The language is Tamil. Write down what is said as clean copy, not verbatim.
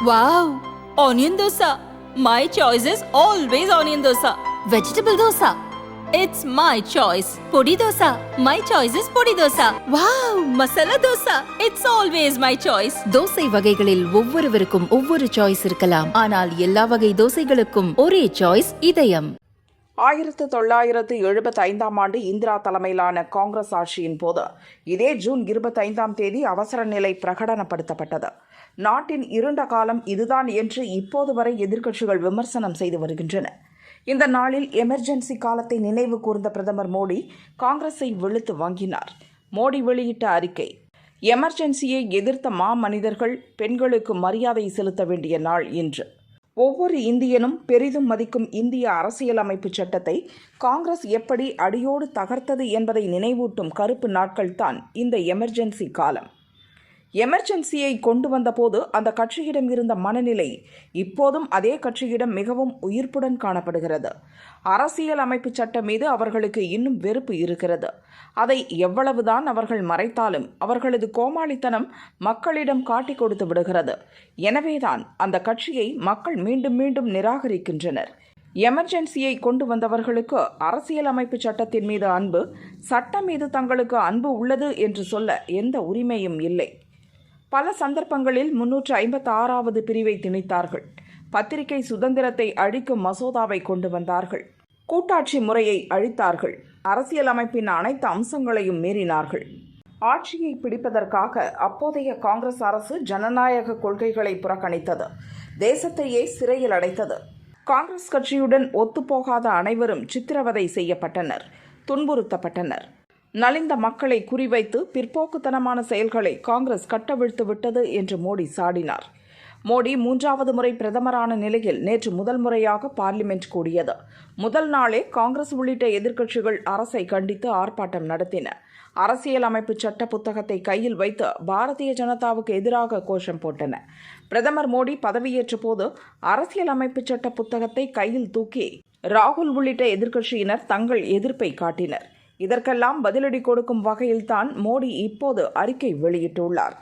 Wow! Onion dosa. My choice is always onion dosa. Vegetable dosa. It's my choice. Podi dosa. My choice is podi dosa. Wow! Masala dosa. It's always my choice. Dosa வகைகளில் ஒவ்வொருவருக்கும் ஒவ்வொரு சாய்ஸ் இருக்கலாம். ஆனால் எல்லா வகை தோசைகளுக்கும் ஒரே சாய்ஸ் இதயம். 1975 இந்திரா தலைமையிலான காங்கிரஸ் ஆட்சியின் போது இதே ஜூன் 25 அவசர நிலை பிரகடனப்படுத்தப்பட்டது. நாட்டின் இருண்ட காலம் இதுதான் என்று இப்போது வரை எதிர்க்கட்சிகள் விமர்சனம் செய்து வருகின்றன. இந்த நாளில் எமர்ஜென்சி காலத்தை நினைவு கூர்ந்த பிரதமர் மோடி காங்கிரஸை வெளுத்து வாங்கினார். மோடி வெளியிட்ட அறிக்கை: எமர்ஜென்சியை எதிர்த்த மாமனிதர்கள் பெண்களுக்கு மரியாதை செலுத்த வேண்டிய நாள் இன்று. ஒவ்வொரு இந்தியனும் பெரிதும் மதிக்கும் இந்திய அரசியலமைப்பு சட்டத்தை காங்கிரஸ் எப்படி அடியோடு தகர்த்தது என்பதை நினைவூட்டும் கருப்பு நாட்கள்தான் இந்த எமர்ஜென்சி காலம். எமர்ஜென்சியை கொண்டு வந்தபோது அந்த கட்சியிடம் இருந்த மனநிலை இப்போதும் அதே கட்சியிடம் மிகவும் உயிர்ப்புடன் காணப்படுகிறது. அரசியல் அமைப்பு சட்டம் மீது அவர்களுக்கு இன்னும் வெறுப்பு இருக்கிறது. அதை எவ்வளவுதான் அவர்கள் மறைத்தாலும் அவர்களது கோமாளித்தனம் மக்களிடம் காட்டி கொடுத்து விடுகிறது. எனவேதான் அந்த கட்சியை மக்கள் மீண்டும் மீண்டும் நிராகரிக்கின்றனர். எமர்ஜென்சியை கொண்டு வந்தவர்களுக்கு அரசியலமைப்பு சட்டத்தின் மீது அன்பு, சட்டம் மீது தங்களுக்கு அன்பு உள்ளது என்று சொல்ல எந்த உரிமையும் இல்லை. பல சந்தர்ப்பங்களில் 356வது பிரிவை திணித்தார்கள். பத்திரிகை சுதந்திரத்தை அழிக்கும் மசோதாவை கொண்டு வந்தார்கள். கூட்டாட்சி முறையை அழித்தார்கள். அரசியலமைப்பின் அனைத்து அம்சங்களையும் மீறினார்கள். ஆட்சியை பிடிப்பதற்காக அப்போதைய காங்கிரஸ் அரசு ஜனநாயக கொள்கைகளை புறக்கணித்தது. தேசத்தையே சிறையில் அடைத்தது. காங்கிரஸ் கட்சியுடன் ஒத்துப்போகாத அனைவரும் சித்திரவதை செய்யப்பட்டனர், துன்புறுத்தப்பட்டனர். நலிந்த மக்களை குறிவைத்து பிற்போக்குத்தனமான செயல்களை காங்கிரஸ் கட்டவிழ்த்து விட்டது என்று மோடி சாடினார். மோடி 3வது முறை பிரதமரான நிலையில் நேற்று முதல் முறையாக பார்லிமெண்ட் கூடியது. முதல் நாளே காங்கிரஸ் உள்ளிட்ட எதிர்க்கட்சிகள் அரசை கண்டித்து ஆர்ப்பாட்டம் நடத்தின. அரசியலமைப்பு சட்ட புத்தகத்தை கையில் வைத்து பாரதிய ஜனதாவுக்கு எதிராக கோஷம் போட்டன. பிரதமர் மோடி பதவியேற்ற போது அரசியலமைப்பு சட்ட புத்தகத்தை கையில் தூக்கி ராகுல் உள்ளிட்ட எதிர்க்கட்சியினர் தங்கள் எதிர்ப்பை காட்டினர். இதற்கெல்லாம் பதிலடி கொடுக்கும் வகையில்தான் மோடி இப்போது அறிக்கை வெளியிட்டுள்ளார்.